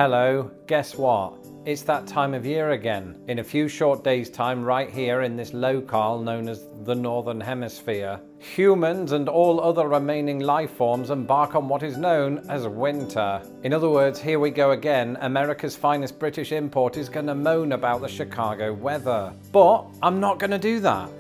Hello, guess what? It's that time of year again. In a few short days' time, right here in this locale known as the Northern Hemisphere, humans and all other remaining life forms embark on what is known as winter. In other words, here we go again. America's finest British import is going to moan about the Chicago weather. But I'm not going to do that.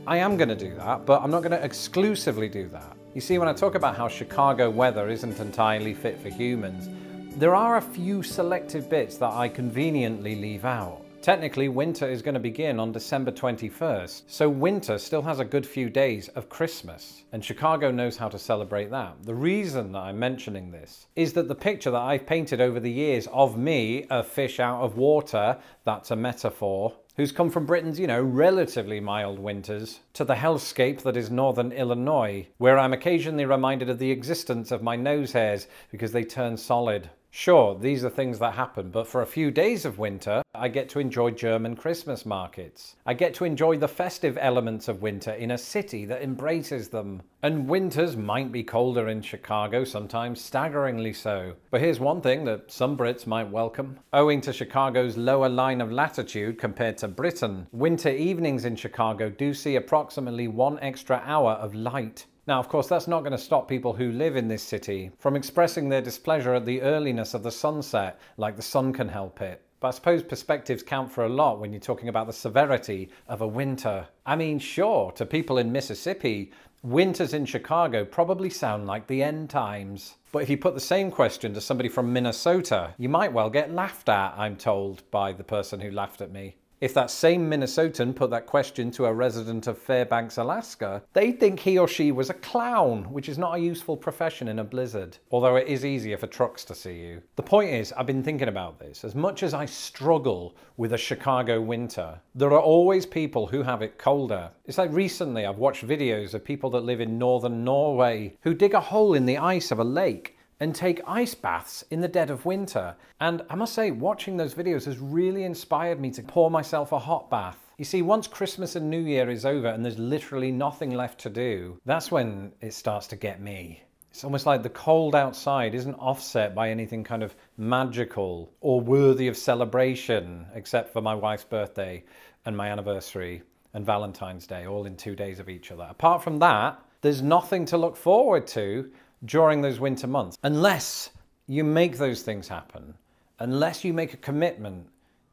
I am going to do that, but I'm not going to exclusively do that. You see, when I talk about how Chicago weather isn't entirely fit for humans, there are a few selective bits that I conveniently leave out. Technically, winter is going to begin on December 21st, so winter still has a good few days of Christmas, and Chicago knows how to celebrate that. The reason that I'm mentioning this is that the picture that I've painted over the years of me, a fish out of water, that's a metaphor, who's come from Britain's, relatively mild winters, to the hellscape that is northern Illinois, where I'm occasionally reminded of the existence of my nose hairs because they turn solid. Sure, these are things that happen, but for a few days of winter, I get to enjoy German Christmas markets. I get to enjoy the festive elements of winter in a city that embraces them. And winters might be colder in Chicago, sometimes staggeringly so. But here's one thing that some Brits might welcome. Owing to Chicago's lower line of latitude compared to Britain, winter evenings in Chicago do see approximately 1 extra hour of light. Now, of course, that's not going to stop people who live in this city from expressing their displeasure at the earliness of the sunset, like the sun can help it. But I suppose perspectives count for a lot when you're talking about the severity of a winter. I mean, sure, to people in Mississippi, winters in Chicago probably sound like the end times. But if you put the same question to somebody from Minnesota, you might well get laughed at, I'm told by the person who laughed at me. If that same Minnesotan put that question to a resident of Fairbanks, Alaska, they'd think he or she was a clown, which is not a useful profession in a blizzard, although it is easier for trucks to see you. The point is, I've been thinking about this. As much as I struggle with a Chicago winter, there are always people who have it colder. It's like recently I've watched videos of people that live in northern Norway who dig a hole in the ice of a lake and take ice baths in the dead of winter. And I must say, watching those videos has really inspired me to pour myself a hot bath. You see, once Christmas and New Year is over and there's literally nothing left to do, that's when it starts to get me. It's almost like the cold outside isn't offset by anything kind of magical or worthy of celebration, except for my wife's birthday and my anniversary and Valentine's Day, all in 2 days of each other. Apart from that, there's nothing to look forward to during those winter months, unless you make those things happen, unless you make a commitment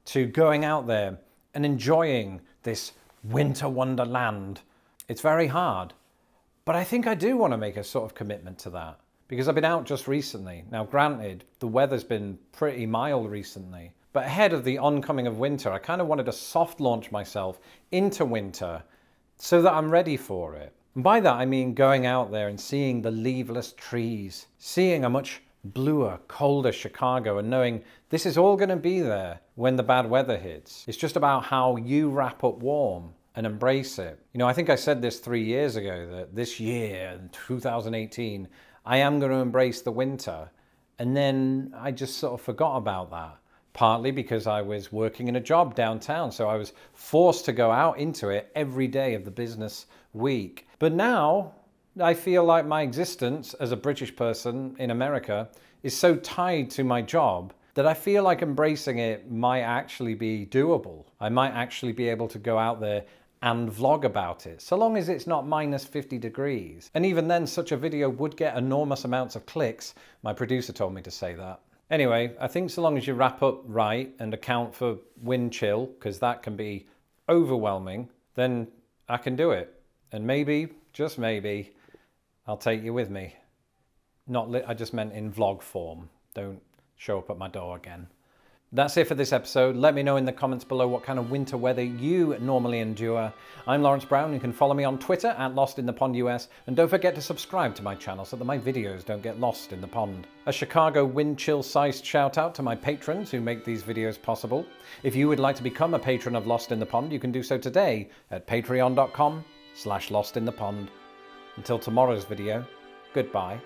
to going out there and enjoying this winter wonderland. It's very hard, but I think I do want to make a sort of commitment to that, because I've been out just recently. Now, granted, the weather's been pretty mild recently, but ahead of the oncoming of winter, I kind of wanted to soft launch myself into winter so that I'm ready for it. And by that, I mean going out there and seeing the leafless trees, seeing a much bluer, colder Chicago, and knowing this is all going to be there when the bad weather hits. It's just about how you wrap up warm and embrace it. I think I said this 3 years ago, that this year, in 2018, I am going to embrace the winter. And then I just sort of forgot about that. Partly because I was working in a job downtown, so I was forced to go out into it every day of the business week. But now I feel like my existence as a British person in America is so tied to my job that I feel like embracing it might actually be doable. I might actually be able to go out there and vlog about it, so long as it's not minus 50 degrees. And even then, such a video would get enormous amounts of clicks. My producer told me to say that. Anyway, I think so long as you wrap up right and account for wind chill, because that can be overwhelming, then I can do it. And maybe, just maybe, I'll take you with me. I just meant in vlog form. Don't show up at my door again. That's it for this episode. Let me know in the comments below what kind of winter weather you normally endure. I'm Lawrence Brown. You can follow me on Twitter at LostInThePondUS, and don't forget to subscribe to my channel so that my videos don't get lost in the pond. A Chicago wind chill sized shout out to my patrons who make these videos possible. If you would like to become a patron of Lost in the Pond, you can do so today at patreon.com/LostInThePond. Until tomorrow's video, goodbye.